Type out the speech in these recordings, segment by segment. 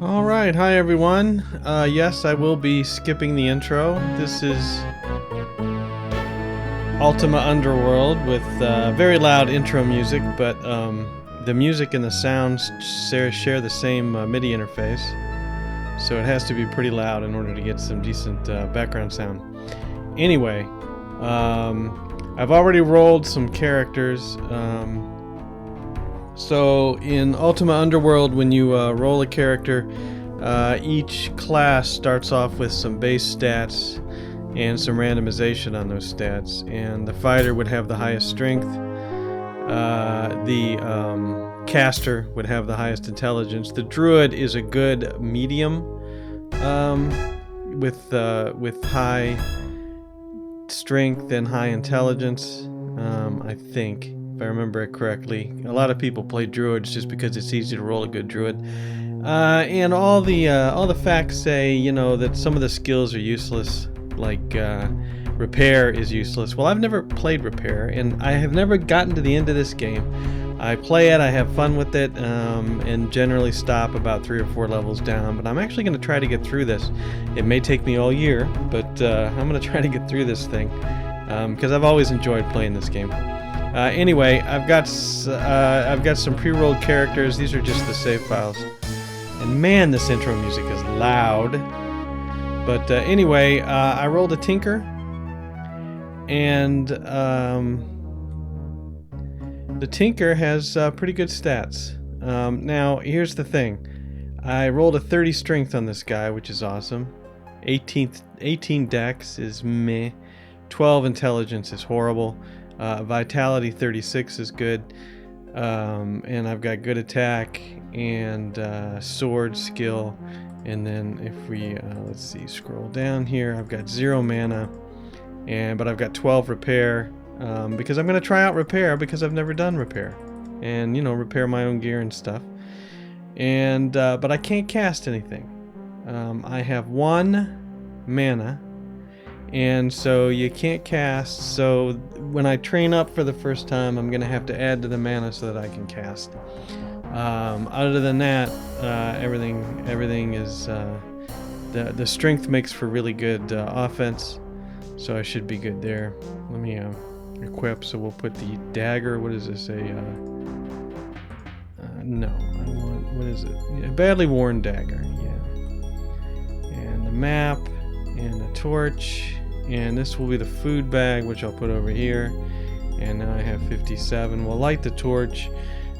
Alright, hi everyone. Yes, I will be skipping the intro. This is Ultima Underworld with very loud intro music, but the music and the sounds share the same MIDI interface, so it has to be pretty loud in order to get some decent background sound. Anyway, I've already rolled some characters. So in Ultima Underworld, when you roll a character, each class starts off with some base stats and some randomization on those stats. And the fighter would have the highest strength, the caster would have the highest intelligence. The druid is a good medium with high strength and high intelligence, I think. If I remember it correctly. A lot of people play druids just because it's easy to roll a good druid. And all the facts say, you know, that some of the skills are useless, like repair is useless. Well, I've never played repair, and I have never gotten to the end of this game. I play it, I have fun with it, and generally stop about 3 or 4 levels down, but I'm actually going to try to get through this. It may take me all year, but I'm going to try to get through this thing, because I've always enjoyed playing this game. Anyway, I've got some pre-rolled characters. These are just the save files. And man, this intro music is loud. But anyway, I rolled a Tinker. And the Tinker has pretty good stats. Now, here's the thing. I rolled a 30 strength on this guy, which is awesome. 18 dex is meh. 12 intelligence is horrible. Vitality 36 is good, and I've got good attack and sword skill. And then if we let's see, scroll down here, I've got 0 mana, but I've got 12 repair, because I'm going to try out repair because I've never done repair, and you know, repair my own gear and stuff. And but I can't cast anything. I have 1 mana. And so you can't cast, so when I train up for the first time, I'm going to have to add to the mana so that I can cast. Other than that, everything is, the strength makes for really good offense, so I should be good there. Let me equip, so we'll put the dagger. What does this say? No, I want, what is it? Yeah, badly worn dagger, yeah. And the map, and the torch. And this will be the food bag, which I'll put over here. And now I have 57. We'll light the torch.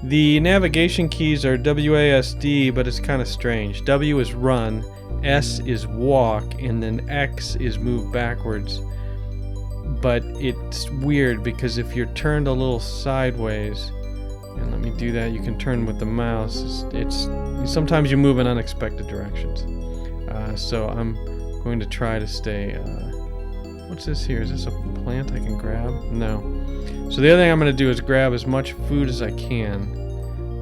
The navigation keys are WASD, but it's kind of strange. W is run, S is walk, and then X is move backwards. But it's weird because if you're turned a little sideways, and let me do that, you can turn with the mouse. It's sometimes you move in unexpected directions. So I'm going to try to stay. What's this here? Is this a plant I can grab? No. So the other thing I'm going to do is grab as much food as I can.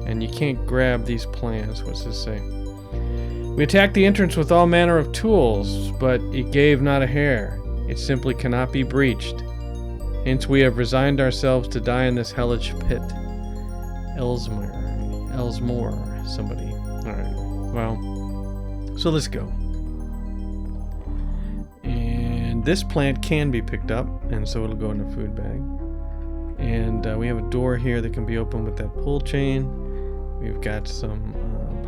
And you can't grab these plants. What's this say? We attacked the entrance with all manner of tools, but it gave not a hair. It simply cannot be breached. Hence we have resigned ourselves to die in this hellish pit. Elsmore, somebody. Alright, well, so let's go. This plant can be picked up, and so it'll go in the food bag. And we have a door here that can be opened with that pull chain. We've got some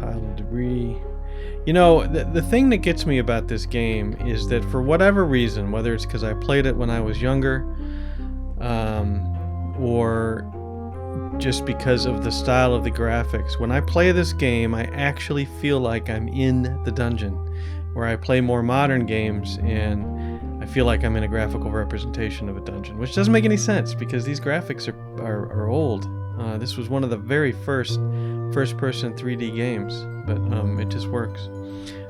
pile of debris. You know, the thing that gets me about this game is that for whatever reason, whether it's because I played it when I was younger, or just because of the style of the graphics, when I play this game, I actually feel like I'm in the dungeon. Where I play more modern games, and I feel like I'm in a graphical representation of a dungeon, which doesn't make any sense because these graphics are old. This was one of the very first-person 3D games, but it just works.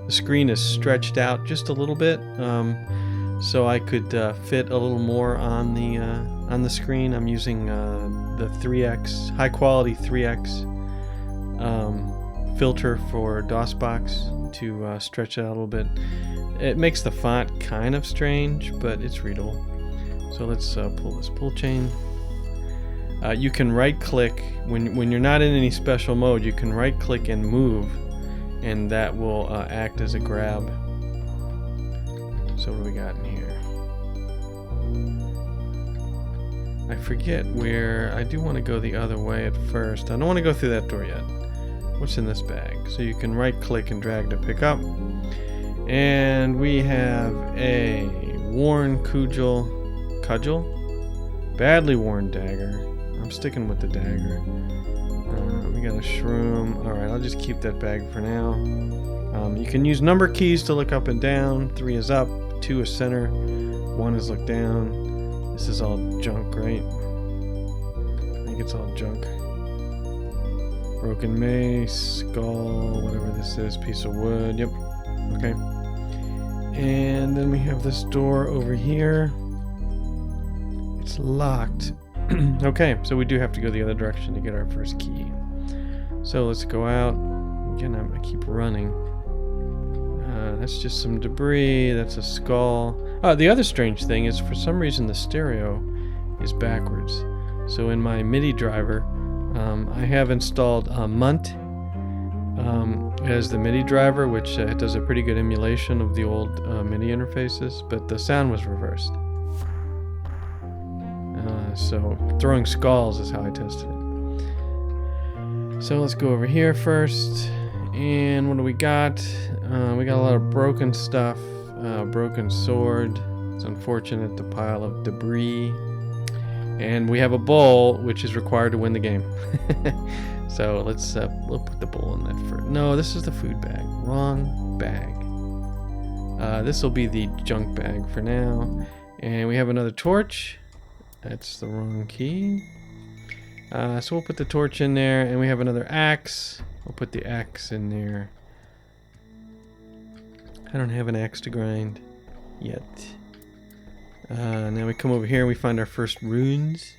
The screen is stretched out just a little bit, so I could fit a little more on the screen. I'm using the 3x, high-quality 3x filter for DOSBox to stretch it out a little bit. It makes the font kind of strange, but it's readable. So let's pull this pull chain. You can right click when you're not in any special mode. You can right click and move, and that will act as a grab. So what do we got in here? I forget where. I do want to go the other way at first. I don't want to go through that door yet. What's in this bag? So you can right click and drag to pick up. And we have a worn cudgel, badly worn dagger. I'm sticking with the dagger. We got a shroom. Alright, I'll just keep that bag for now. You can use number keys to look up and down. 3 is up, 2 is center, 1 is look down. This is all junk, right? I think it's all junk. Broken mace, skull, whatever this is, piece of wood. Yep. Okay. And then we have this door over here. It's locked. Okay, so we do have to go the other direction to get our first key. So let's go out. Again, I keep running. That's just some debris. That's a skull. The other strange thing is, for some reason, the stereo is backwards. So in my MIDI driver, I have installed Munt as the MIDI driver, which does a pretty good emulation of the old MIDI interfaces, but the sound was reversed. So throwing skulls is how I tested it. So let's go over here first. And what do we got? We got a lot of broken stuff. Broken sword. It's unfortunate, the pile of debris. And we have a bowl, which is required to win the game. So let's we'll put the bowl in that first. No, this is the food bag. Wrong bag. This will be the junk bag for now. And we have another torch. That's the wrong key. So we'll put the torch in there, and we have another axe. We'll put the axe in there. I don't have an axe to grind yet. Now we come over here and we find our first runes.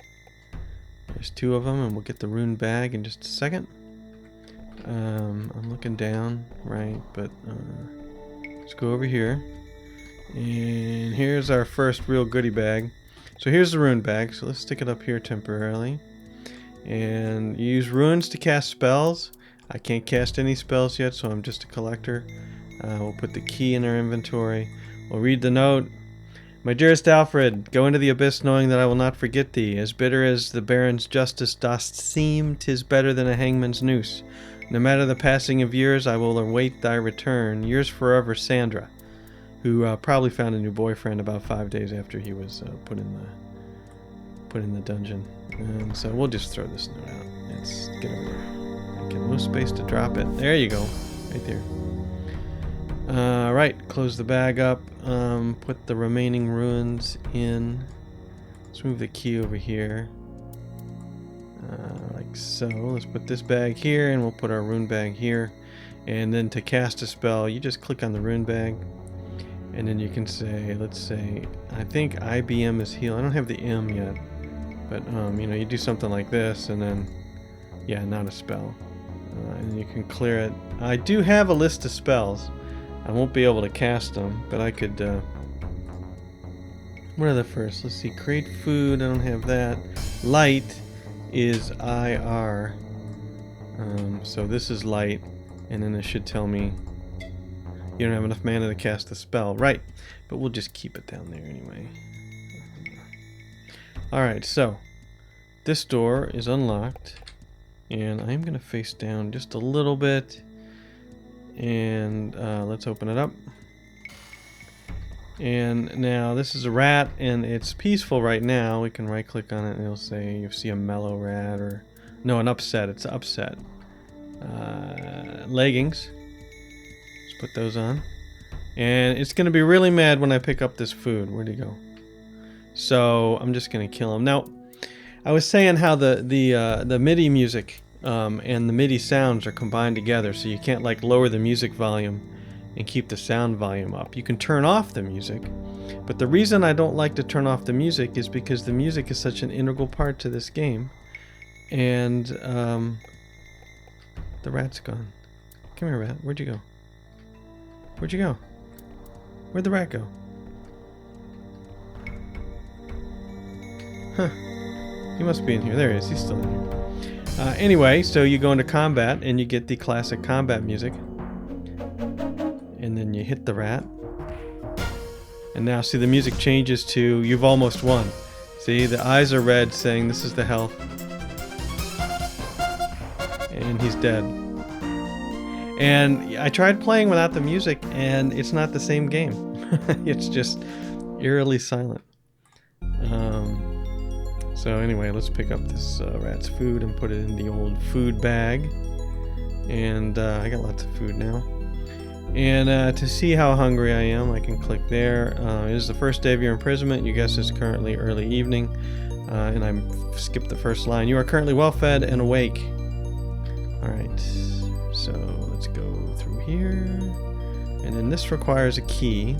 There's 2 of them, and we'll get the rune bag in just a second. I'm looking down, right, but let's go over here. And here's our first real goodie bag. So here's the rune bag, so let's stick it up here temporarily. And you use runes to cast spells. I can't cast any spells yet, so I'm just a collector. We'll put the key in our inventory. We'll read the note. My dearest Alfred, go into the abyss knowing that I will not forget thee. As bitter as the Baron's justice dost seem, 'tis better than a hangman's noose. No matter the passing of years, I will await thy return. Yours forever, Sandra, who probably found a new boyfriend about 5 days after he was put in the dungeon. So we'll just throw this note out. Let's get over there. I get no space to drop it. There you go, right there. Right, close the bag up. Put the remaining runes in. Let's move the key over here. Like so. Let's put this bag here, and we'll put our rune bag here. And then to cast a spell, you just click on the rune bag. And then you can say, let's say, I think IBM is heal. I don't have the M yet. But, you know, you do something like this, and then, yeah, not a spell. And you can clear it. I do have a list of spells. I won't be able to cast them, but I could, what are the first? Let's see, create food, I don't have that. Light is IR. So this is light, and then it should tell me you don't have enough mana to cast the spell. Right, but we'll just keep it down there anyway. Alright, so this door is unlocked, and I'm going to face down just a little bit, and let's open it up. And now this is a rat, and it's peaceful right now. We can right click on it and it'll say you see a mellow rat, or no, an upset. It's upset. Leggings. Let's put those on. And it's going to be really mad when I pick up this food. Where'd he go? So I'm just going to kill him. Now, I was saying how the MIDI music and the MIDI sounds are combined together, so you can't like lower the music volume and keep the sound volume up. You can turn off the music, but the reason I don't like to turn off the music is because the music is such an integral part to this game. And the rat's gone. Come here, rat. Where'd you go? Where'd you go? Where'd the rat go? Huh. He must be in here. There he is. He's still in here. Anyway, so you go into combat and you get the classic combat music. and then you hit the rat. And now see the music changes to you've almost won. See, the eyes are red saying this is the health. And he's dead. And I tried playing without the music and it's not the same game. It's just eerily silent. So anyway, let's pick up this rat's food and put it in the old food bag. And I got lots of food now. And to see how hungry I am, I can click there. It is the first day of your imprisonment. You guess it's currently early evening. And I skipped the first line. You are currently well fed and awake. Alright, so let's go through here. And then this requires a key.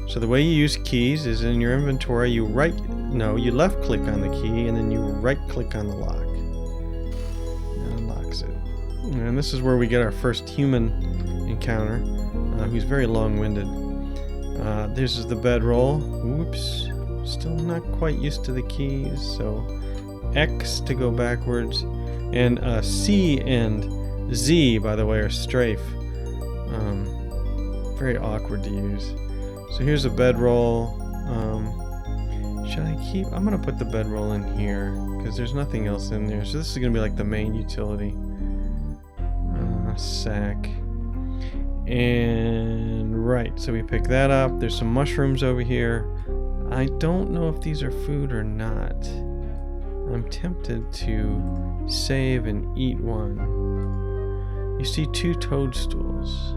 So the way you use keys is in your inventory, you left click on the key and then you right click on the lock. That unlocks it. And this is where we get our first human encounter, who's very long-winded. This is the bedroll. Oops, still not quite used to the keys. So X to go backwards, and C and Z, by the way, are strafe. Very awkward to use. So here's a bedroll. Should I keep? I'm gonna put the bedroll in here because there's nothing else in there. So this is gonna be like the main utility. Sack. And right, so we pick that up. There's some mushrooms over here. I don't know if these are food or not. I'm tempted to save and eat one. You see 2 toadstools.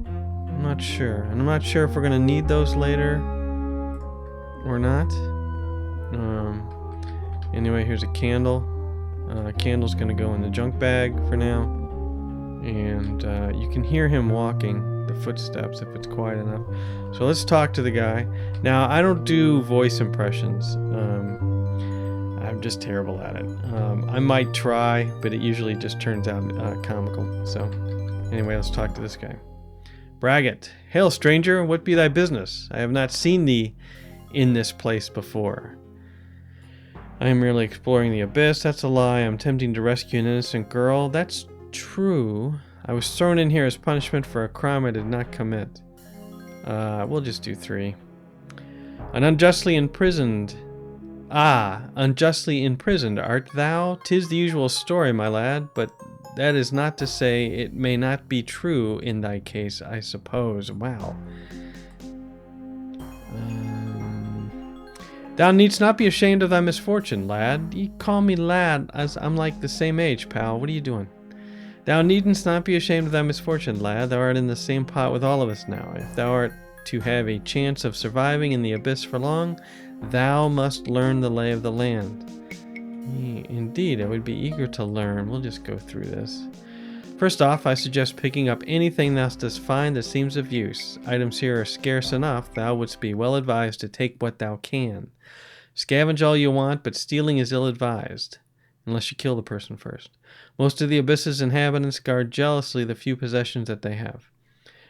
I'm not sure. And I'm not sure if we're going to need those later or not. Anyway, here's a candle. Candle's going to go in the junk bag for now. And you can hear him walking, the footsteps, if it's quiet enough. So let's talk to the guy. Now, I don't do voice impressions. I'm just terrible at it. I might try, but it usually just turns out comical. So anyway, let's talk to this guy. Braggett. Hail, stranger, what be thy business? I have not seen thee in this place before. I am merely exploring the abyss. That's a lie. I'm attempting to rescue an innocent girl. That's true. I was thrown in here as punishment for a crime I did not commit. We'll just do 3. An unjustly imprisoned. Unjustly imprisoned art thou? 'Tis the usual story, my lad, but that is not to say it may not be true in thy case, I suppose. Wow. Thou needst not be ashamed of thy misfortune, lad. You call me lad, as I'm like the same age, pal. What are you doing? Thou needst not be ashamed of thy misfortune, lad. Thou art in the same pot with all of us now. If thou art to have a chance of surviving in the abyss for long, thou must learn the lay of the land. Indeed, I would be eager to learn. We'll just go through this. First off, I suggest picking up anything thou dost find that seems of use. Items here are scarce enough. Thou wouldst be well advised to take what thou can. Scavenge all you want, but stealing is ill-advised, unless you kill the person first. Most of the abyss's inhabitants guard jealously the few possessions that they have.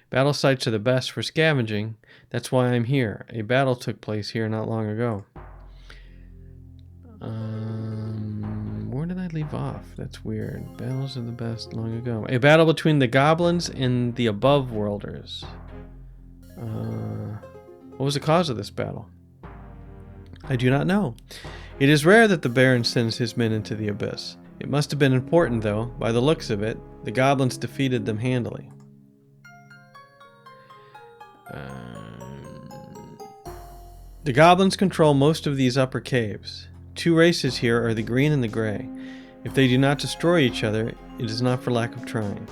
Battle sites are the best for scavenging. That's why I'm here. A battle took place here not long ago. Where did I leave off? That's weird. Battles are the best long ago. A battle between the goblins and the above-worlders. What was the cause of this battle? I do not know. It is rare that the Baron sends his men into the abyss. It must have been important, though. By the looks of it, the goblins defeated them handily. The goblins control most of these upper caves. 2 races here are the green and the gray. If they do not destroy each other, it is not for lack of trying.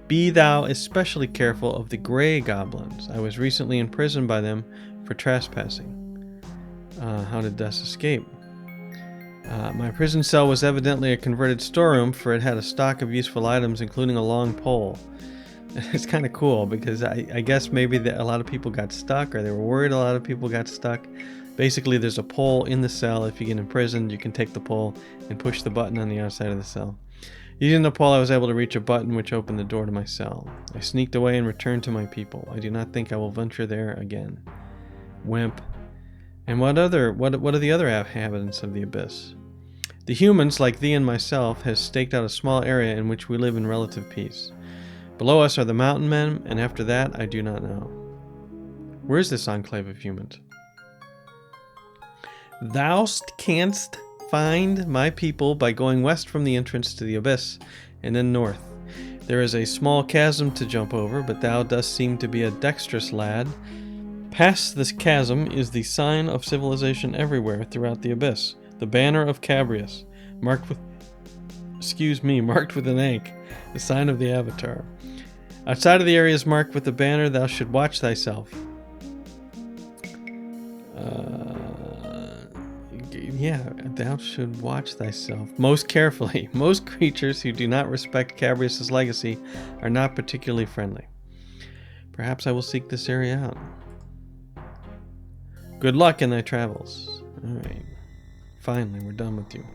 Be thou especially careful of the gray goblins. I was recently imprisoned by them for trespassing. How did thus escape? My prison cell was evidently a converted storeroom, for it had a stock of useful items, including a long pole. It's kind of cool because I guess maybe a lot of people got stuck, or they were worried a lot of people got stuck. Basically, there's a pole in the cell. If you get imprisoned, you can take the pole and push the button on the outside of the cell. Using the pole, I was able to reach a button which opened the door to my cell. I sneaked away and returned to my people. I do not think I will venture there again. Wimp. And what are the other inhabitants of the abyss? The humans, like thee and myself, has staked out a small area in which we live in relative peace. Below us are the mountain men, and after that, I do not know. Where is this enclave of humans? Thou canst find my people by going west from the entrance to the abyss, and then north. There is a small chasm to jump over, but thou dost seem to be a dexterous lad. Past this chasm is the sign of civilization everywhere throughout the abyss, the banner of Cabrius, marked with an egg, the sign of the Avatar. Outside of the areas marked with the banner, thou should watch thyself. Thou should watch thyself most carefully. Most creatures who do not respect Cabrius' legacy are not particularly friendly. Perhaps I will seek this area out. Good luck in thy travels. Alright. Finally, we're done with you.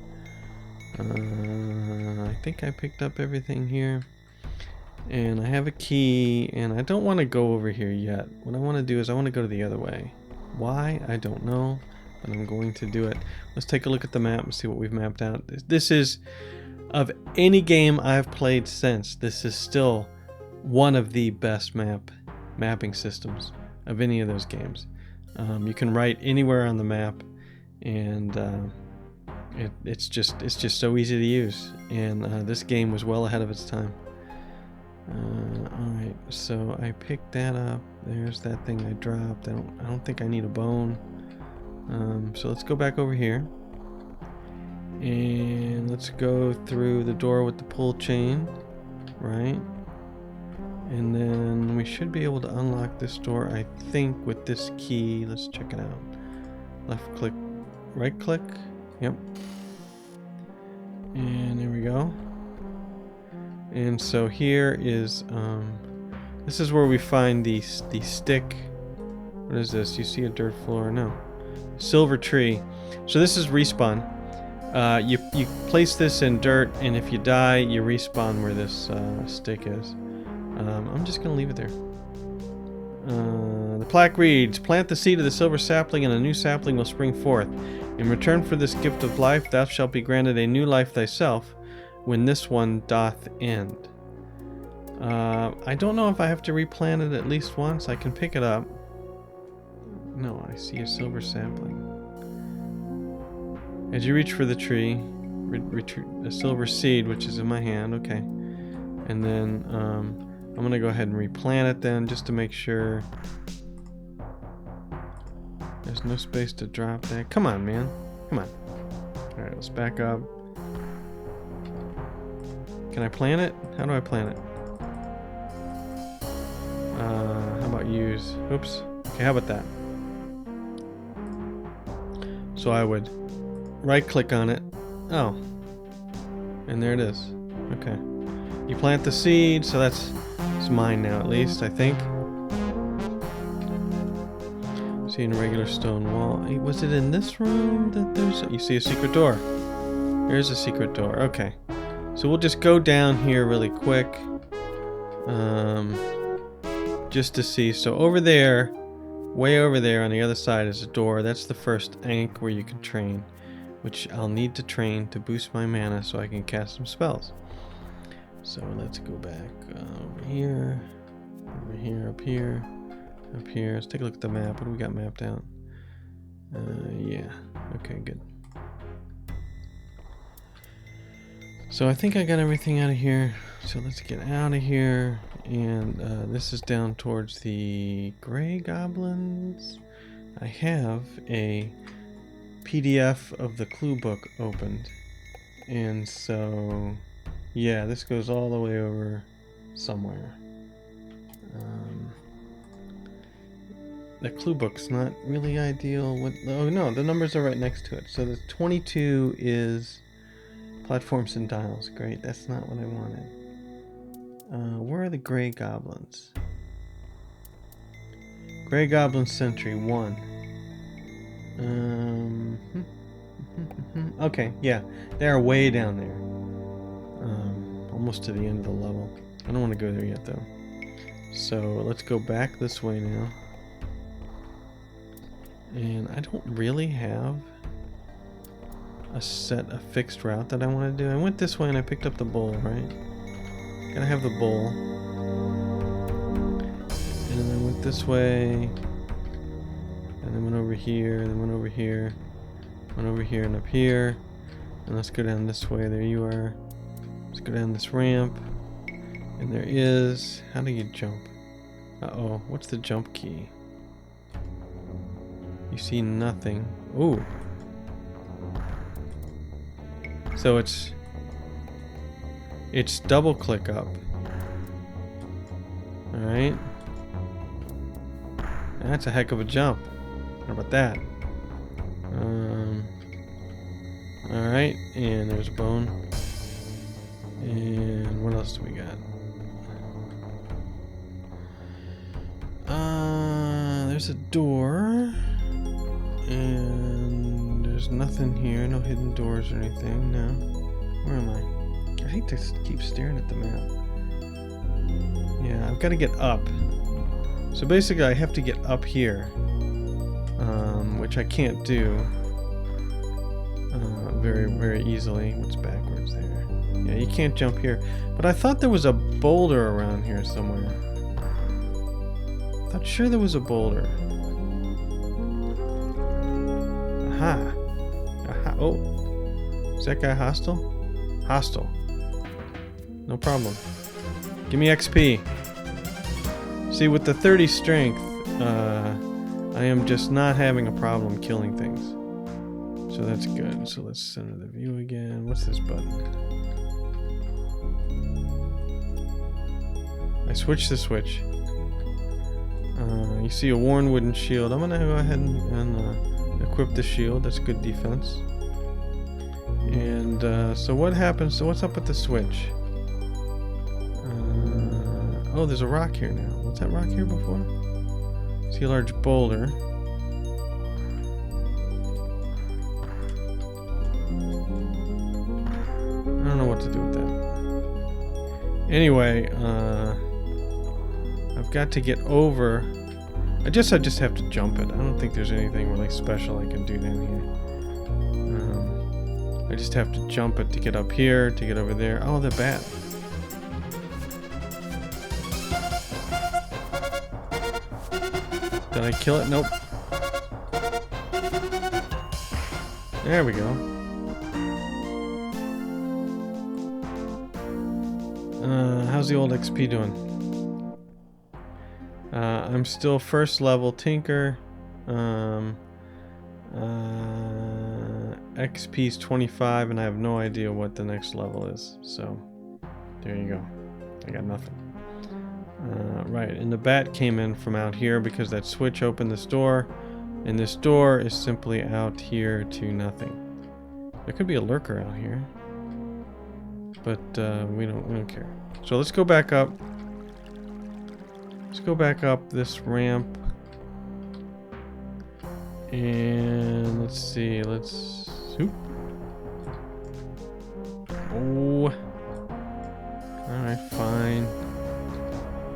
I think I picked up everything here. And I have a key, and I don't want to go over here yet. What I want to do is I want to go to the other way. Why? I don't know, but I'm going to do it. Let's take a look at the map and see what we've mapped out. This is, of any game I've played since, this is still one of the best mapping systems of any of those games. You can write anywhere on the map, and it's just so easy to use. And this game was well ahead of its time. Alright, so I picked that up. There's that thing I dropped. I don't think I need a bone. So let's go back over here. And let's go through the door with the pull chain. Right? And then we should be able to unlock this door, I think, with this key. Let's check it out. Left click, right click. Yep. And there we go. And so here is, this is where we find the stick. What is this? You see a dirt floor? No. Silver tree. So this is respawn. You place this in dirt, and if you die, you respawn where this stick is. I'm just going to leave it there. The plaque reads, plant the seed of the silver sapling, and a new sapling will spring forth. In return for this gift of life, thou shalt be granted a new life thyself, when this one doth end. I don't know if I have to replant it at least once. I can pick it up. No, I see a silver sapling. As you reach for the tree, retrieve a silver seed, which is in my hand. Okay. And then I'm going to go ahead and replant it then, just to make sure. There's no space to drop that. Come on, man. Come on. Alright, let's back up. Can I plant it? How do I plant it? How about use? Oops. Okay, how about that? So I would right click on it. Oh. And there it is. Okay. You plant the seed, so it's mine now at least, I think. See a regular stone wall. Was it in this room that there's... You see a secret door. There's a secret door. Okay. So we'll just go down here really quick, just to see. So over there, way over there on the other side is a door. That's the first ankh where you can train, which I'll need to train to boost my mana so I can cast some spells. So let's go back over here, up here, up here. Let's take a look at the map. What do we got mapped out? Yeah. Okay, good. So I think I got everything out of here. So let's get out of here. And this is down towards the Grey Goblins. I have a PDF of the clue book opened. And so, yeah, this goes all the way over somewhere. The clue book's not really ideal. Oh no, the numbers are right next to it. So the 22 is... platforms and dials. Great, that's not what I wanted. Where are the Grey Goblins? Grey Goblin Sentry 1. Okay, yeah. They are way down there. Almost to the end of the level. I don't want to go there yet though. So let's go back this way now. And I don't really have a fixed route that I want to do. I went this way and I picked up the bowl, right? Gotta have the bowl. this way. And then went over here, and then went over here. Went over here and up here. And let's go down this way. There you are. Let's go down this ramp. And there is... How do you jump? Uh-oh. What's the jump key? You see nothing. Ooh. So it's double click up. Alright. That's a heck of a jump. How about that? Alright, and there's a bone. And what else do we got? There's a door. And there's nothing here. No hidden doors or anything. No. Where am I? I hate to keep staring at the map. Yeah, I've got to get up. So basically I have to get up here. Which I can't do very, very easily. What's backwards there? Yeah, you can't jump here. But I thought there was a boulder around here somewhere. I thought sure there was a boulder. Aha. Aha. Oh. Is that guy hostile? Hostile. No problem. Give me XP. See, with the 30 strength, I am just not having a problem killing things. So that's good. So let's center the view again. What's this button? I switched the switch. You see a worn wooden shield. I'm gonna go ahead and equip the shield. That's good defense. And so what happens? So what's up with the switch? Oh, there's a rock here now. Was that rock here before? See a large boulder. I don't know what to do with that. Anyway, I've got to get over. I just have to jump it. I don't think there's anything really special I can do down here. I just have to jump it to get up here, to get over there. Oh, the bat. Did I kill it? Nope. There we go. How's the old XP doing? I'm still first level Tinker. XP's 25 and I have no idea what the next level is. So, there you go. I got nothing. Right, and the bat came in from out here because that switch opened this door, and this door is simply out here to nothing. There could be a lurker out here, but we don't care. So let's go back up. Let's go back up this ramp, and let's see. Let's. Oop. Oh. All right, fine.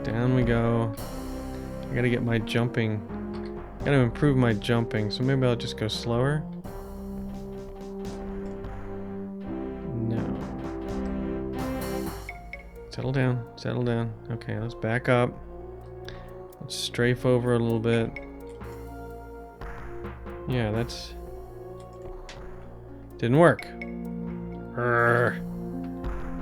Down we go. I gotta get my jumping. I gotta improve my jumping, so maybe I'll just go slower. No. Settle down, settle down. Okay, let's back up. Let's strafe over a little bit. Yeah, that's... Didn't work. Urgh.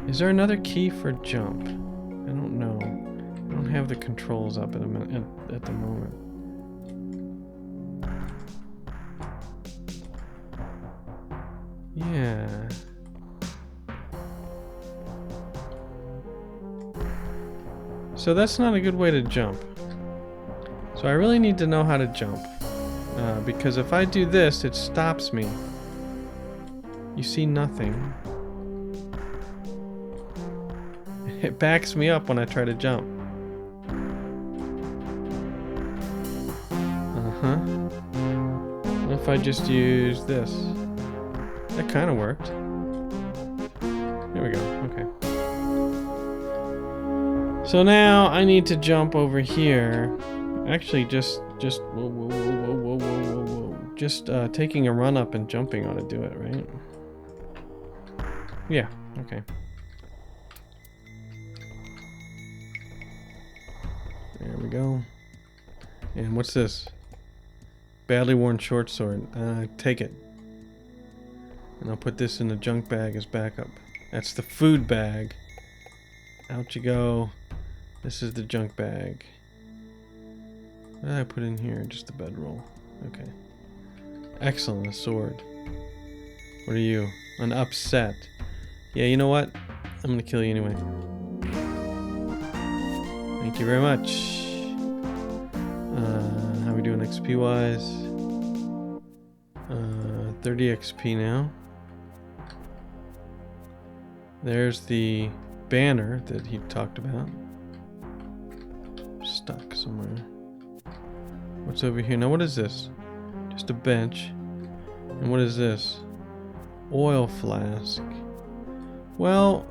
Is there another key for jump? I don't know. I don't have the controls up at the moment. Yeah. So that's not a good way to jump. So I really need to know how to jump. Because if I do this, it stops me. You see nothing. It backs me up when I try to jump. What if I just use this? That kind of worked. There we go. Okay. So now I need to jump over here. Actually, just whoa. Just taking a run up and jumping ought to do it, right? Yeah. Okay. There we go. And what's this? Badly worn short sword. Take it. And I'll put this in the junk bag as backup. That's the food bag. Out you go. This is the junk bag. What did I put in here? Just a bedroll. Okay. Excellent, a sword. What are you? An upset. Yeah, you know what? I'm gonna kill you anyway. Thank you very much. How are we doing XP wise? 30 XP now. There's the banner that he talked about. Stuck somewhere. What's over here? Now what is this? Just a bench. And what is this? Oil flask. Well,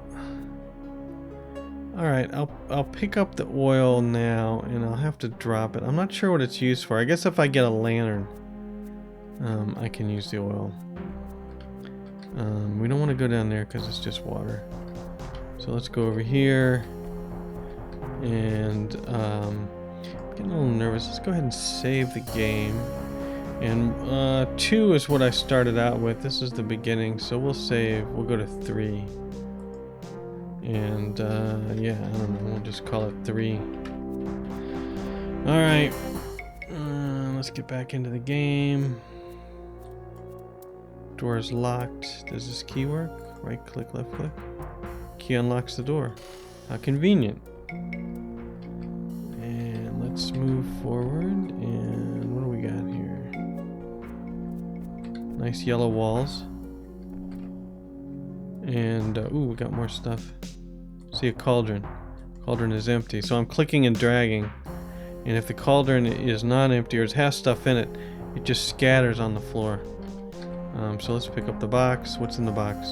alright, I'll pick up the oil now and I'll have to drop it. I'm not sure what it's used for. I guess if I get a lantern, I can use the oil. We don't want to go down there because it's just water. So let's go over here. And I'm getting a little nervous. Let's go ahead and save the game. And 2 is what I started out with. This is the beginning, so we'll save. We'll go to 3. And yeah, I don't know. We'll just call it 3. All right. Let's get back into the game. Door is locked. Does this key work? Right click, left click. Key unlocks the door. How convenient. And let's move forward. And what do we got here? Nice yellow walls. And ooh, we got more stuff. See a cauldron. Cauldron is empty. So I'm clicking and dragging. And if the cauldron is not empty or it has stuff in it, it just scatters on the floor. So let's pick up the box. What's in the box?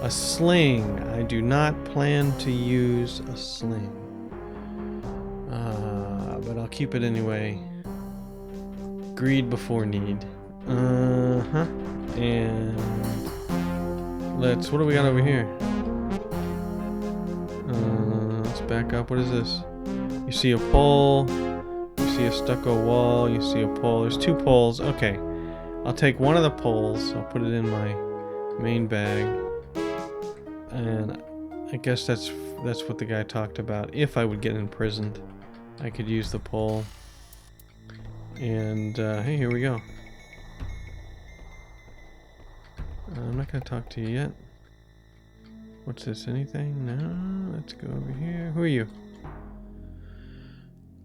A sling. I do not plan to use a sling. But I'll keep it anyway. Greed before need. And let's... What do we got over here? Let's back up. What is this? You see a pole. You see a stucco wall. You see a pole. There's 2 poles. Okay. I'll take one of the poles. I'll put it in my main bag. And I guess that's what the guy talked about. If I would get imprisoned, I could use the pole. And hey, here we go. I'm not gonna talk to you yet. What's this? Anything? No. Let's go over here. Who are you?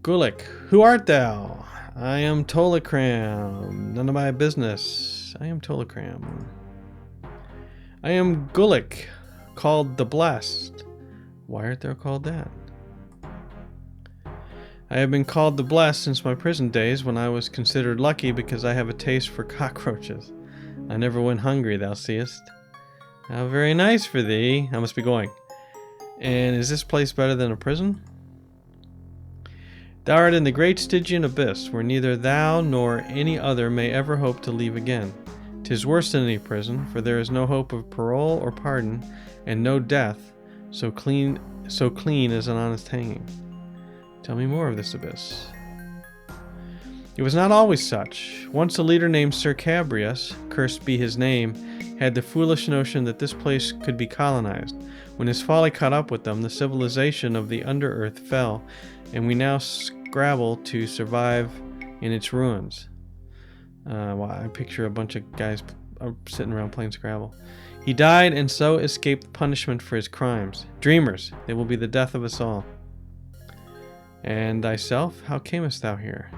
Gulick. Who art thou? I am Tolakram. None of my business. I am Tolakram. I am Gulick, called the Blessed. Why art thou called that? I have been called the Blessed since my prison days, when I was considered lucky because I have a taste for cockroaches. I never went hungry, thou seest. How very nice for thee. I must be going. And is this place better than a prison? Thou art in the great Stygian Abyss, where neither thou nor any other may ever hope to leave again. 'Tis worse than any prison, for there is no hope of parole or pardon, and no death so clean as an honest hanging. Tell me more of this abyss. It was not always such. Once a leader named Sir Cabrius, cursed be his name, had the foolish notion that this place could be colonized. When his folly caught up with them, the civilization of the under-earth fell, and we now scrabble to survive in its ruins. Well, I picture a bunch of guys sitting around playing Scrabble. He died and so escaped punishment for his crimes. Dreamers, they will be the death of us all. And thyself, how camest thou here?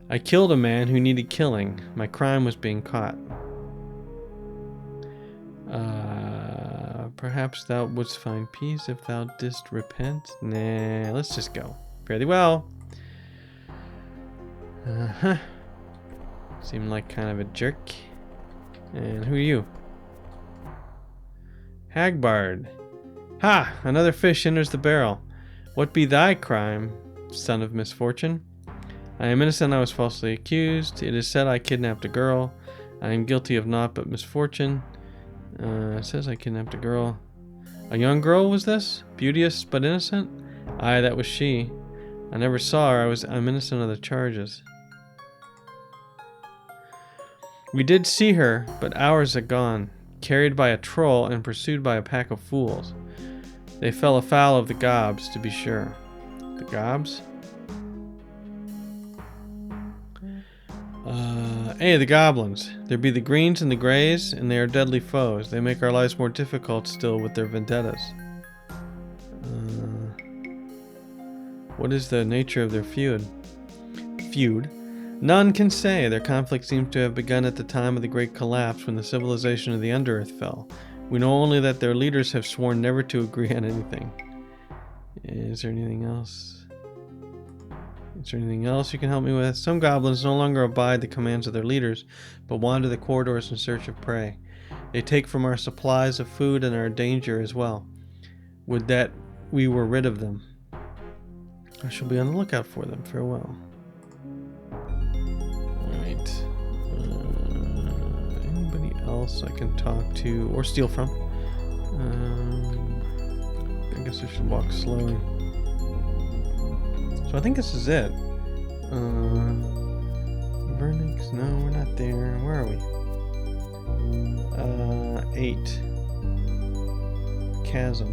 I killed a man who needed killing. My crime was being caught. Perhaps thou wouldst find peace if thou didst repent. Nah, let's just go. Fairly well. Seemed like kind of a jerk. And who are you? Hagbard. Ha! Another fish enters the barrel. What be thy crime, son of misfortune? I am innocent. I was falsely accused. It is said I kidnapped a girl. I am guilty of naught but misfortune. It says I kidnapped a girl. A young girl was this? Beauteous but innocent? Aye, that was she. I never saw her. I'm innocent of the charges. We did see her, but hours agone, carried by a troll and pursued by a pack of fools. They fell afoul of the gobs, to be sure. The gobs? Hey, the goblins. There be the greens and the greys, and they are deadly foes. They make our lives more difficult still with their vendettas. What is the nature of their feud? None can say. Their conflict seems to have begun at the time of the great collapse when the civilization of the Underearth fell. We know only that their leaders have sworn never to agree on anything. Is there anything else? Is there anything else you can help me with? Some goblins no longer abide the commands of their leaders, but wander the corridors in search of prey. They take from our supplies of food and our danger as well. Would that we were rid of them. I shall be on the lookout for them. Farewell. Alright. Anybody else I can talk to or steal from? I guess I should walk slowly. So I think this is it. Vernix? No, we're not there. Where are we? 8. Chasm.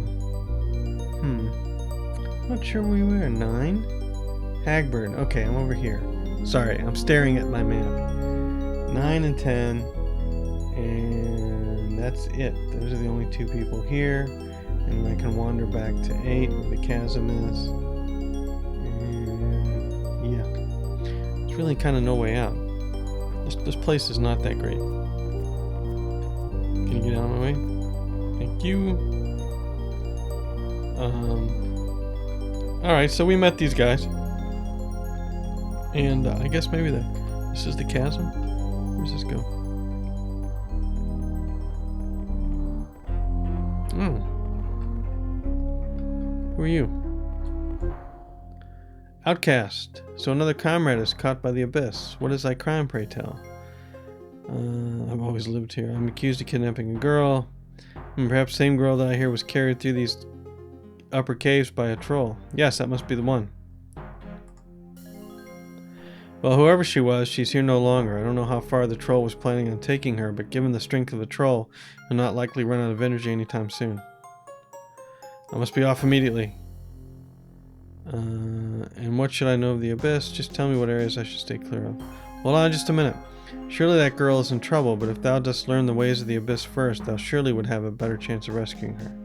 Not sure where we were. 9? Hagburn. Okay, I'm over here. Sorry, I'm staring at my map. 9 and 10. And that's it. Those are the only 2 people here. And I can wander back to 8 where the chasm is. There's really kind of no way out. This place is not that great. Can you get out of my way? Thank you. Alright, so we met these guys. And I guess maybe this is the chasm? Where does this go? Oh. Who are you? Outcast. So another comrade is caught by the abyss. What is thy crime, pray tell? I've always lived here. I'm accused of kidnapping a girl. And perhaps the same girl that I hear was carried through these upper caves by a troll. Yes, that must be the one. Well, whoever she was, she's here no longer. I don't know how far the troll was planning on taking her, but given the strength of the troll, he'll not likely run out of energy anytime soon. I must be off immediately. And what should I know of the abyss? Just tell me what areas I should stay clear of. Hold on just a minute. Surely that girl is in trouble, but if thou dost learn the ways of the abyss first, thou surely would have a better chance of rescuing her.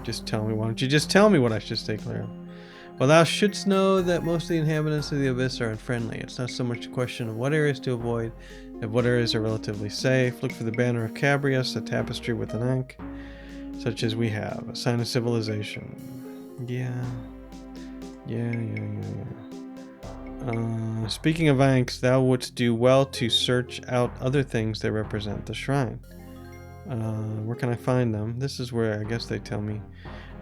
Just tell me. Why don't you just tell me what I should stay clear of? Well, thou shouldst know that most of the inhabitants of the abyss are unfriendly. It's not so much a question of what areas to avoid, of what areas are relatively safe. Look for the banner of Cabrius, a tapestry with an ankh, such as we have, a sign of civilization. Yeah. Speaking of ankhs, thou wouldst do well to search out other things that represent the shrine. Where can I find them? This is where I guess they tell me.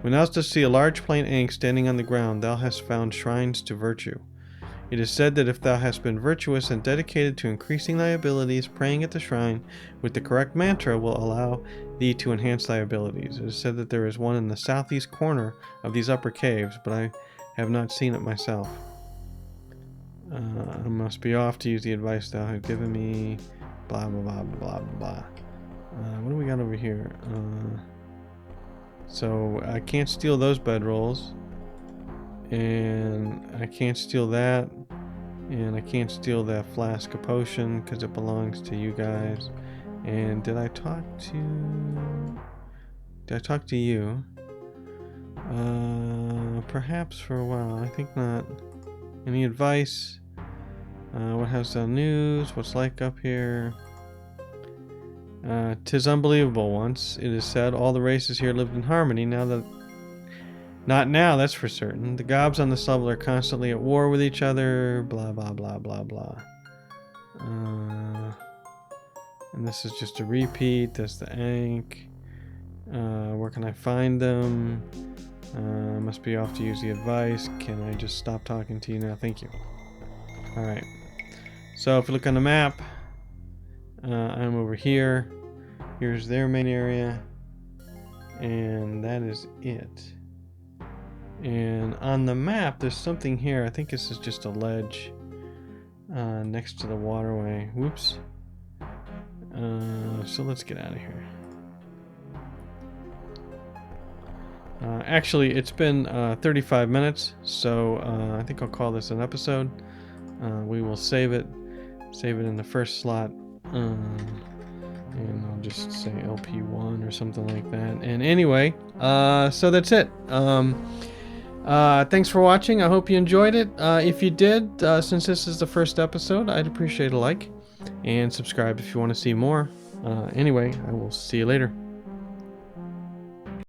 When thou dost see a large plain ankh standing on the ground, thou hast found shrines to virtue. It is said that if thou hast been virtuous and dedicated to increasing thy abilities, praying at the shrine with the correct mantra will allow thee to enhance thy abilities. It is said that there is one in the southeast corner of these upper caves, but I have not seen it myself. I must be off to use the advice thou hast given me. Blah, blah, blah, blah, blah. What do we got over here? So I can't steal those bedrolls. And I can't steal that. And I can't steal that flask of potion because it belongs to you guys. And did I talk to you? Perhaps for a while. I think not. Any advice? What has the news? What's like up here? 'Tis unbelievable. Once it is said all the races here lived in harmony. Not now, that's for certain. The gobs on this level are constantly at war with each other. Blah blah blah blah blah. And this is just a repeat. That's the ankh. Where can I find them? I must be off to use the advice. Can I just stop talking to you now? Thank you. Alright. So if you look on the map, I'm over here. Here's their main area. And that is it. And on the map, there's something here. I think this is just a ledge next to the waterway. Whoops. So let's get out of here. Actually, it's been 35 minutes, so I think I'll call this an episode. We will save it in the first slot, and I'll just say LP1 or something like that. And anyway, so that's it. Thanks for watching. I hope you enjoyed it. If you did, since this is the first episode, I'd appreciate a like and subscribe if you want to see more. Anyway, I will see you later.